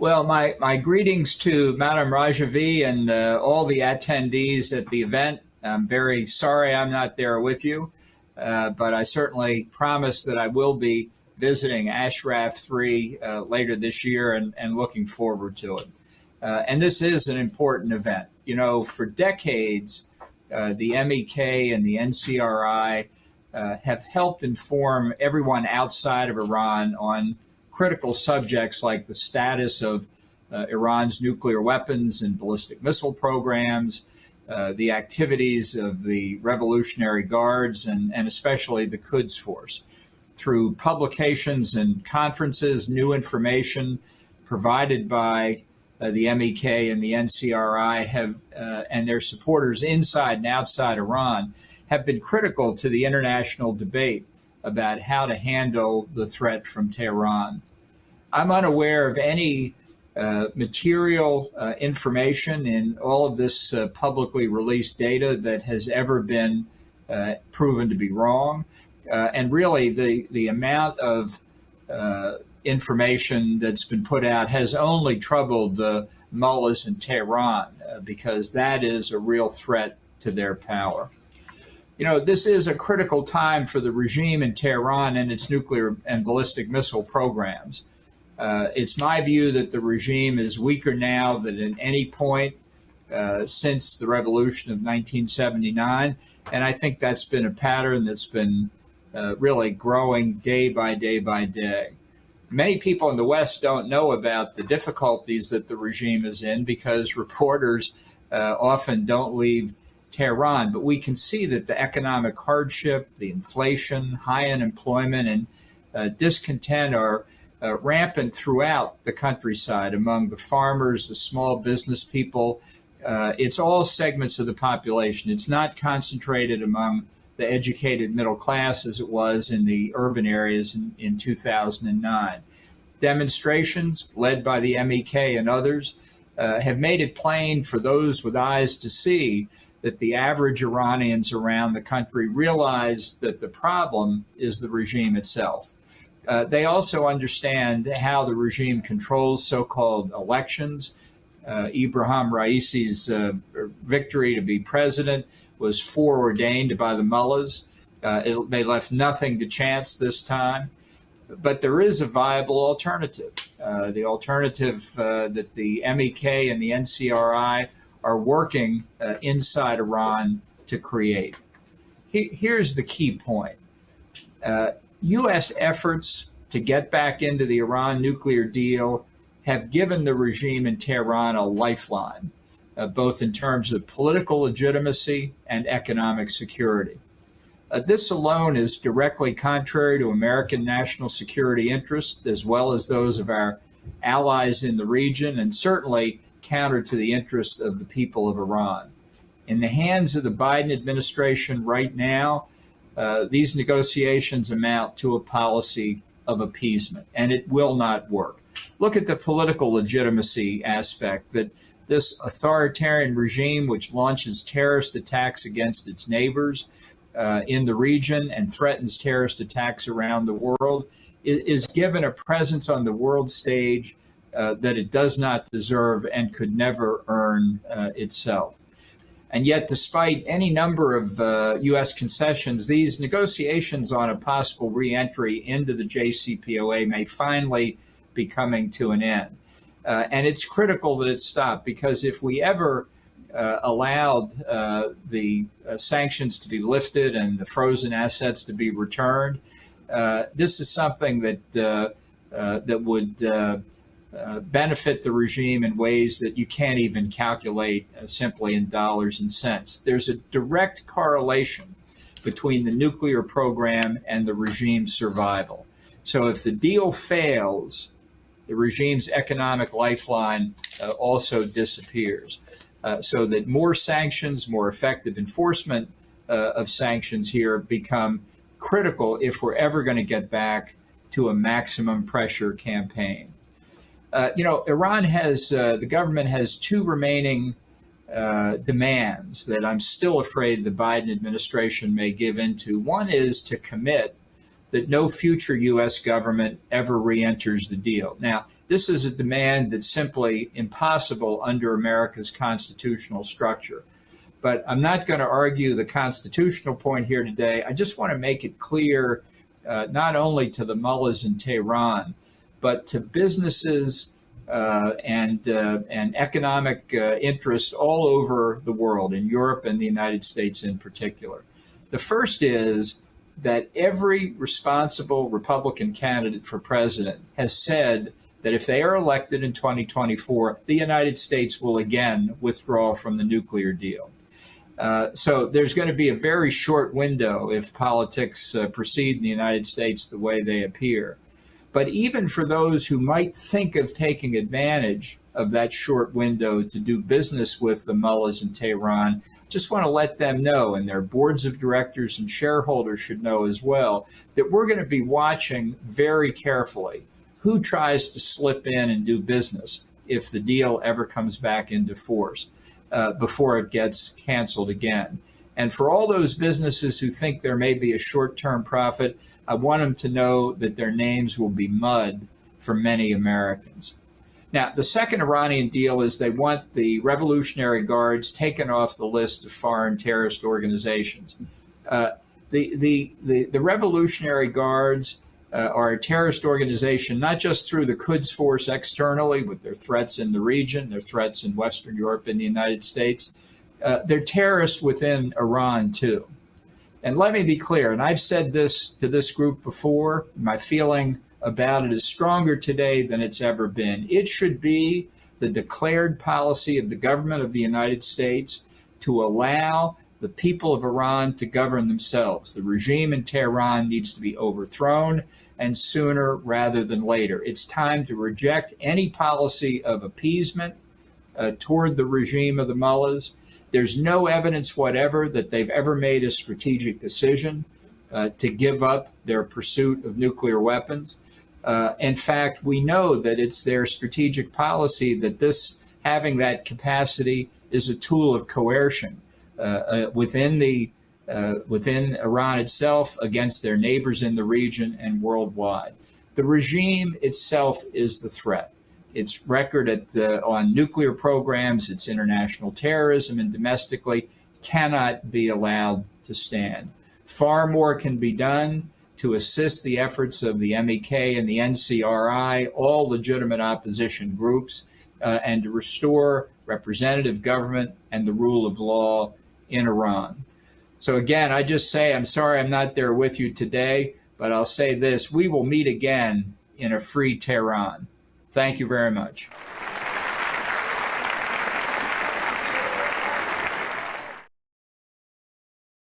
Well, my greetings to Madam Rajavi and all the attendees at the event. I'm very sorry I'm not there with you, but I certainly promise that I will be visiting Ashraf 3 later this year and looking forward to it. And this is an important event. You know, for decades, the MEK and the NCRI have helped inform everyone outside of Iran on critical subjects like the status of Iran's nuclear weapons and ballistic missile programs, the activities of the Revolutionary Guards, and especially the Quds Force. Through publications and conferences, new information provided by the MEK and the NCRI have, and their supporters inside and outside Iran have been critical to the international debate about how to handle the threat from Tehran. I'm unaware of any material information in all of this publicly released data that has ever been proven to be wrong. And really, the amount of information that's been put out has only troubled the mullahs in Tehran because that is a real threat to their power. You know, this is a critical time for the regime in Tehran and its nuclear and ballistic missile programs. It's my view that the regime is weaker now than at any point since the revolution of 1979. And I think that's been a pattern that's been really growing day by day by day. Many people in the West don't know about the difficulties that the regime is in because reporters often don't leave Tehran. But we can see that the economic hardship, the inflation, high unemployment, and discontent are rampant throughout the countryside among the farmers, the small business people. It's all segments of the population. It's not concentrated among the educated middle class as it was in the urban areas in 2009. Demonstrations led by the MEK and others have made it plain for those with eyes to see that the average Iranians around the country realize that the problem is the regime itself. They also understand how the regime controls so-called elections. Ibrahim Ra'isi's victory to be president was foreordained by the mullahs. They left nothing to chance this time. But there is a viable alternative. The alternative that the MEK and the NCRI are working inside Iran to create. Here's the key point. U.S. efforts to get back into the Iran nuclear deal have given the regime in Tehran a lifeline, both in terms of political legitimacy and economic security. This alone is directly contrary to American national security interests, as well as those of our allies in the region, and certainly counter to the interests of the people of Iran. In the hands of the Biden administration right now, these negotiations amount to a policy of appeasement, and it will not work. Look at the political legitimacy aspect, that this authoritarian regime, which launches terrorist attacks against its neighbors in the region and threatens terrorist attacks around the world, is given a presence on the world stage that it does not deserve and could never earn itself. And yet, despite any number of U.S. concessions, these negotiations on a possible re-entry into the JCPOA may finally be coming to an end. And it's critical that it stop, because if we ever allowed the sanctions to be lifted and the frozen assets to be returned, this is something that would benefit the regime in ways that you can't even calculate simply in dollars and cents. There's a direct correlation between the nuclear program and the regime's survival. So if the deal fails, the regime's economic lifeline also disappears. So that more sanctions, more effective enforcement of sanctions here become critical if we're ever going to get back to a maximum pressure campaign. Iran has, the government has two remaining demands that I'm still afraid the Biden administration may give into. One is to commit that no future U.S. government ever re-enters the deal. Now, This is a demand that's simply impossible under America's constitutional structure. But I'm not going to argue the constitutional point here today. I just want to make it clear, not only to the mullahs in Tehran, but to businesses and economic interests all over the world, in Europe and the United States in particular. The first is that every responsible Republican candidate for president has said that if they are elected in 2024, the United States will again withdraw from the nuclear deal. So there's going to be a very short window if politics proceed in the United States the way they appear. But even for those who might think of taking advantage of that short window to do business with the mullahs in Tehran, just want to let them know, and their boards of directors and shareholders should know as well, that we're going to be watching very carefully who tries to slip in and do business if the deal ever comes back into force before it gets canceled again. And for all those businesses who think there may be a short-term profit, I want them to know that their names will be mud for many Americans. Now, the second Iranian deal is they want the Revolutionary Guards taken off the list of foreign terrorist organizations. The Revolutionary Guards are a terrorist organization, not just through the Quds Force externally with their threats in the region, their threats in Western Europe and the United States. They're terrorists within Iran, too. And let me be clear, and I've said this to this group before, my feeling about it is stronger today than it's ever been. It should be the declared policy of the government of the United States to allow the people of Iran to govern themselves. The regime in Tehran needs to be overthrown, and sooner rather than later. It's time to reject any policy of appeasement toward the regime of the mullahs. There's no evidence whatever that they've ever made a strategic decision to give up their pursuit of nuclear weapons. In fact, we know that it's their strategic policy that having that capacity is a tool of coercion within Iran itself, against their neighbors in the region and worldwide. The regime itself is the threat. Its record on nuclear programs, its international terrorism, and domestically cannot be allowed to stand. Far more can be done to assist the efforts of the MEK and the NCRI, all legitimate opposition groups, and to restore representative government and the rule of law in Iran. So again, I just say, I'm sorry I'm not there with you today, but I'll say this: we will meet again in a free Tehran. Thank you very much.